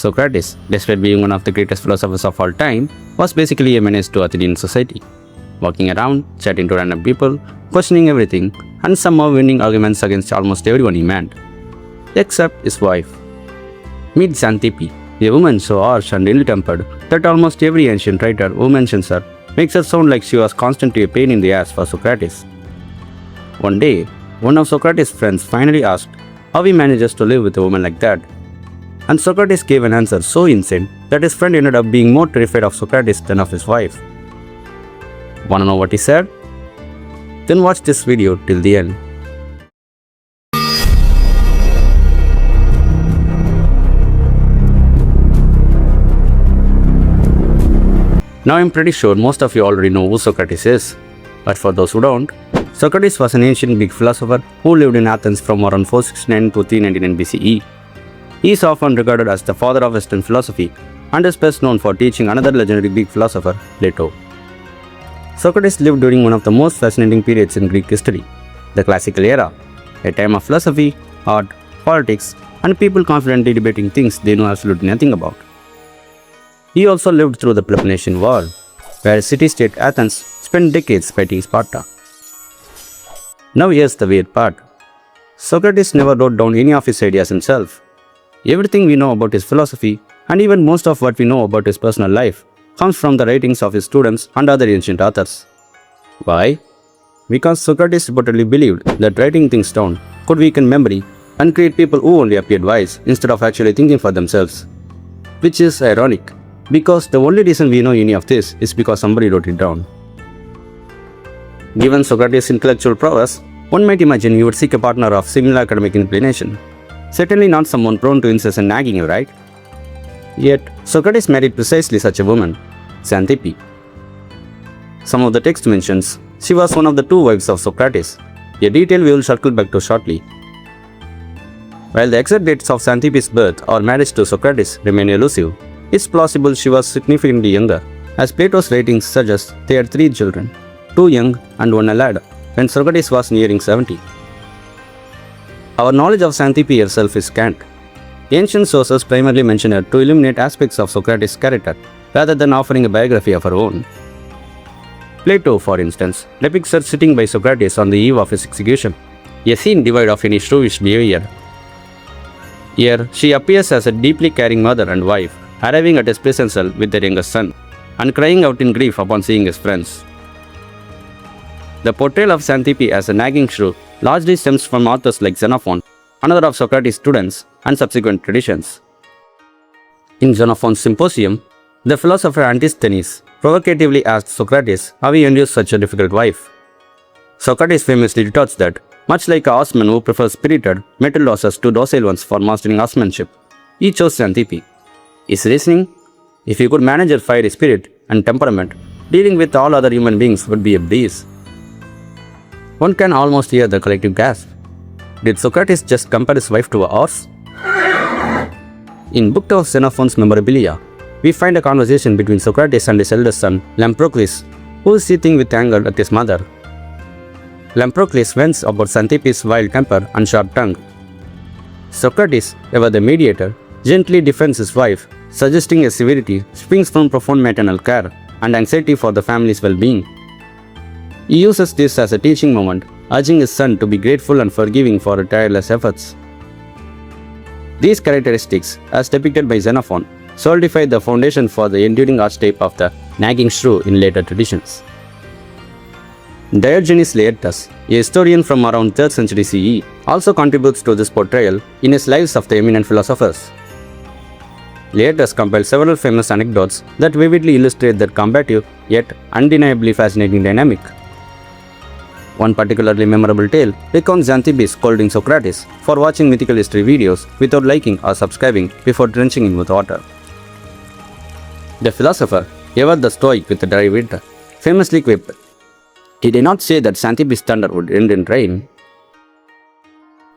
Socrates, despite being one of the greatest philosophers of all time, was basically a menace to Athenian society. Walking around, chatting to random people, questioning everything, and somehow winning arguments against almost everyone he met. Except his wife. Meet Xanthippe, a woman so harsh and ill-tempered that almost every ancient writer who mentions her makes her sound like she was constantly a pain in the ass for Socrates. One day, one of Socrates' friends finally asked how he manages to live with a woman like that. And Socrates gave an answer so insane that his friend ended up being more terrified of Socrates than of his wife. Wanna know what he said? Then watch this video till the end. Now I'm pretty sure most of you already know who Socrates is. But for those who don't, Socrates was an ancient Greek philosopher who lived in Athens from around 469 to 399 BCE. He is often regarded as the father of Western philosophy and is best known for teaching another legendary Greek philosopher, Plato. Socrates lived during one of the most fascinating periods in Greek history, the Classical Era, a time of philosophy, art, politics, and people confidently debating things they know absolutely nothing about. He also lived through the Peloponnesian War, where city-state Athens spent decades fighting Sparta. Now here's the weird part. Socrates never wrote down any of his ideas himself. Everything we know about his philosophy, and even most of what we know about his personal life, comes from the writings of his students and other ancient authors. Why? Because Socrates reportedly believed that writing things down could weaken memory and create people who only appeared wise instead of actually thinking for themselves. Which is ironic, because the only reason we know any of this is because somebody wrote it down. Given Socrates' intellectual prowess, one might imagine he would seek a partner of similar academic inclination. Certainly not someone prone to incessant nagging, right? Yet, Socrates married precisely such a woman, Xanthippe. Some of the text mentions she was one of the two wives of Socrates, a detail we will circle back to shortly. While the exact dates of Xanthippe's birth or marriage to Socrates remain elusive, it's plausible she was significantly younger, as Plato's writings suggest they had 3 children, 2 young and 1 a lad, when Socrates was nearing 70. Our knowledge of Xanthippe herself is scant. Ancient sources primarily mention her to illuminate aspects of Socrates' character rather than offering a biography of her own. Plato, for instance, depicts her sitting by Socrates on the eve of his execution, a scene devoid of any shrewish behavior. Here, she appears as a deeply caring mother and wife, arriving at his prison cell with their youngest son, and crying out in grief upon seeing his friends. The portrayal of Xanthippe as a nagging shrew largely stems from authors like Xenophon, another of Socrates' students, and subsequent traditions. In Xenophon's Symposium, the philosopher Antisthenes provocatively asked Socrates how he induced such a difficult wife. Socrates famously retorts that, much like a horseman who prefers spirited, mettled horses to docile ones for mastering horsemanship, he chose Xanthippe. His reasoning? If he could manage her fiery spirit and temperament, dealing with all other human beings would be a breeze. One can almost hear the collective gasp. Did Socrates just compare his wife to a horse? In Book of Xenophon's Memorabilia, we find a conversation between Socrates and his eldest son, Lamprocles, who is seething with anger at his mother. Lamprocles vents about Xanthippe's wild temper and sharp tongue. Socrates, ever the mediator, gently defends his wife, suggesting a severity springs from profound maternal care and anxiety for the family's well-being. He uses this as a teaching moment, urging his son to be grateful and forgiving for her tireless efforts. These characteristics, as depicted by Xenophon, solidify the foundation for the enduring archetype of the nagging shrew in later traditions. Diogenes Laertius, a historian from around 3rd century CE, also contributes to this portrayal in his Lives of the Eminent Philosophers. Laertius compiled several famous anecdotes that vividly illustrate their combative yet undeniably fascinating dynamic. One particularly memorable tale recounts Xanthippe scolding Socrates for watching mythical history videos without liking or subscribing before drenching him with water. The philosopher, ever the stoic with the dry wit, famously quipped, "He did not say that Xanthippe's thunder would end in rain."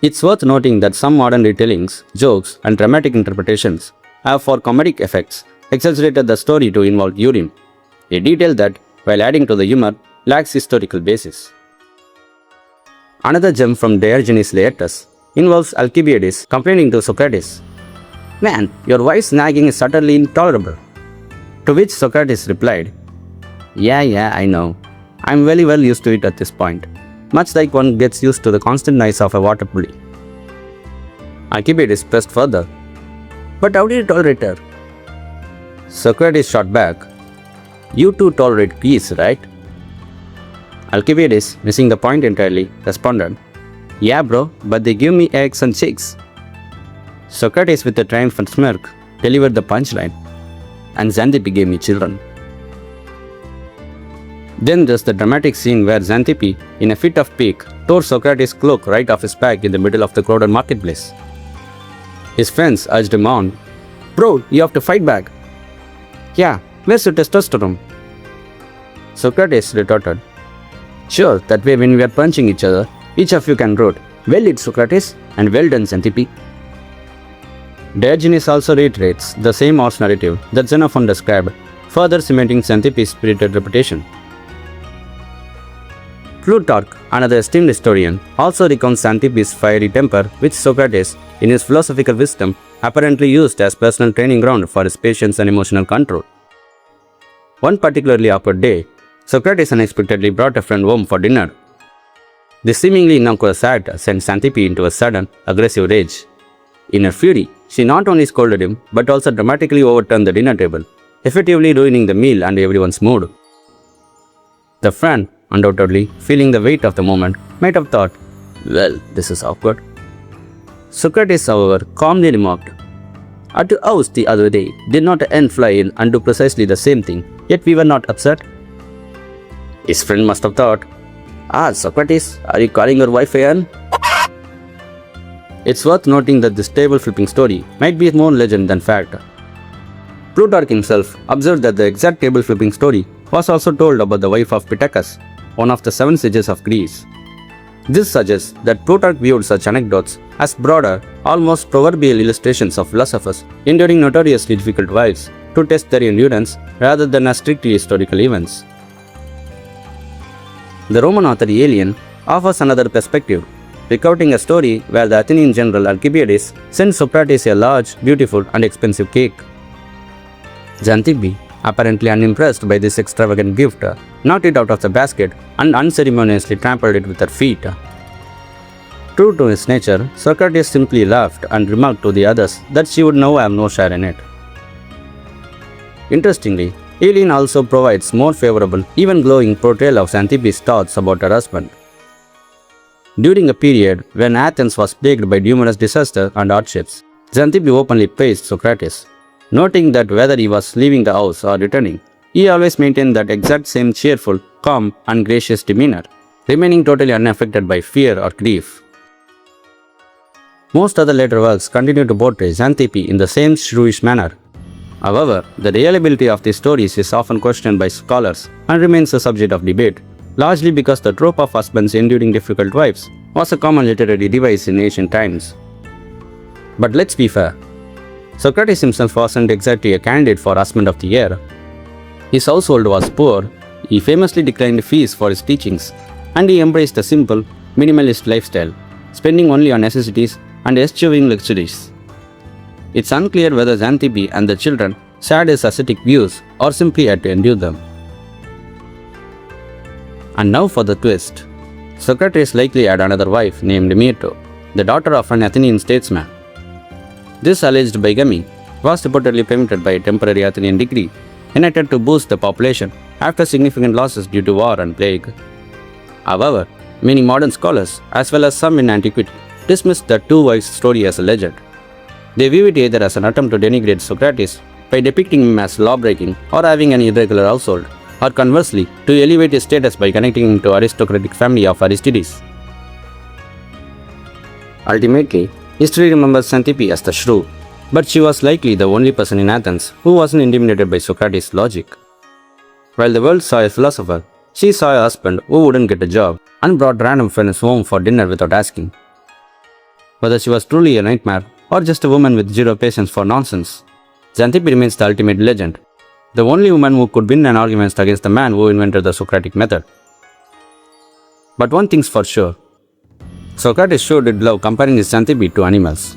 It's worth noting that some modern retellings, jokes, and dramatic interpretations have, for comedic effects, exaggerated the story to involve urine, a detail that, while adding to the humor, lacks historical basis. Another gem from Diogenes Laertius involves Alcibiades complaining to Socrates, "Man, your wife's nagging is utterly intolerable." To which Socrates replied, Yeah, I know. I'm very well used to it at this point, much like one gets used to the constant noise of a water pulley. Alcibiades pressed further, "But how do you tolerate her?" Socrates shot back, "You too tolerate peace, right?" Alcibiades, missing the point entirely, responded, "Yeah, bro, but they give me eggs and chicks." Socrates, with a triumphant smirk, delivered the punchline, "And Xanthippe gave me children." Then there's the dramatic scene where Xanthippe, in a fit of pique, tore Socrates' cloak right off his back in the middle of the crowded marketplace. His friends urged him on, "Bro, you have to fight back." "Yeah, where's your testosterone?" Socrates retorted, "Sure, that way when we are punching each other, each of you can roar, 'Well done, Socrates,' and 'Well done, Xanthippe.'" Diogenes also reiterates the same horse narrative that Xenophon described, further cementing Xanthippe's spirited reputation. Plutarch, another esteemed historian, also recounts Xanthippe's fiery temper, which Socrates, in his philosophical wisdom, apparently used as personal training ground for his patience and emotional control. One particularly awkward day, Socrates unexpectedly brought a friend home for dinner. This seemingly innocuous act sent Xanthippe into a sudden, aggressive rage. In her fury, she not only scolded him, but also dramatically overturned the dinner table, effectively ruining the meal and everyone's mood. The friend, undoubtedly feeling the weight of the moment, might have thought, "Well, this is awkward." Socrates, however, calmly remarked, "At your house the other day, did not an ant fly in and do precisely the same thing, yet we were not upset?" His friend must have thought, Socrates, are you calling your wife a hen?" It's worth noting that this table-flipping story might be more legend than fact. Plutarch himself observed that the exact table-flipping story was also told about the wife of Pittacus, one of the 7 sages of Greece. This suggests that Plutarch viewed such anecdotes as broader, almost proverbial illustrations of philosophers enduring notoriously difficult wives to test their endurance rather than as strictly historical events. The Roman author Aelian offers another perspective, recounting a story where the Athenian general Alcibiades sent Socrates a large, beautiful, and expensive cake. Xanthippe, apparently unimpressed by this extravagant gift, knocked it out of the basket and unceremoniously trampled it with her feet. True to his nature, Socrates simply laughed and remarked to the others that she would now have no share in it. Interestingly, Aelian also provides more favorable, even glowing portrayal of Xanthippe's thoughts about her husband. During a period when Athens was plagued by numerous disasters and hardships, Xanthippe openly praised Socrates, noting that whether he was leaving the house or returning, he always maintained that exact same cheerful, calm, and gracious demeanor, remaining totally unaffected by fear or grief. Most other later works continue to portray Xanthippe in the same shrewish manner. However, the reliability of these stories is often questioned by scholars and remains a subject of debate, largely because the trope of husbands enduring difficult wives was a common literary device in ancient times. But let's be fair, Socrates himself wasn't exactly a candidate for husband of the year. His household was poor, he famously declined fees for his teachings, and he embraced a simple, minimalist lifestyle, spending only on necessities and eschewing luxuries. It's unclear whether Xanthippe and the children shared his ascetic views or simply had to endure them. And now for the twist. Socrates likely had another wife named Myrto, the daughter of an Athenian statesman. This alleged bigamy was reportedly permitted by a temporary Athenian decree enacted to boost the population after significant losses due to war and plague. However, many modern scholars, as well as some in antiquity, dismissed the two wives story as a legend. They view it either as an attempt to denigrate Socrates by depicting him as law-breaking or having an irregular household, or conversely, to elevate his status by connecting him to aristocratic family of Aristides. Ultimately, history remembers Xanthippe as the shrew, but she was likely the only person in Athens who wasn't intimidated by Socrates' logic. While the world saw a philosopher, she saw a husband who wouldn't get a job and brought random friends home for dinner without asking. Whether she was truly a nightmare or just a woman with zero patience for nonsense, Xanthippe remains the ultimate legend, the only woman who could win an argument against the man who invented the Socratic method. But one thing's for sure, Socrates sure did love comparing his Xanthippe to animals.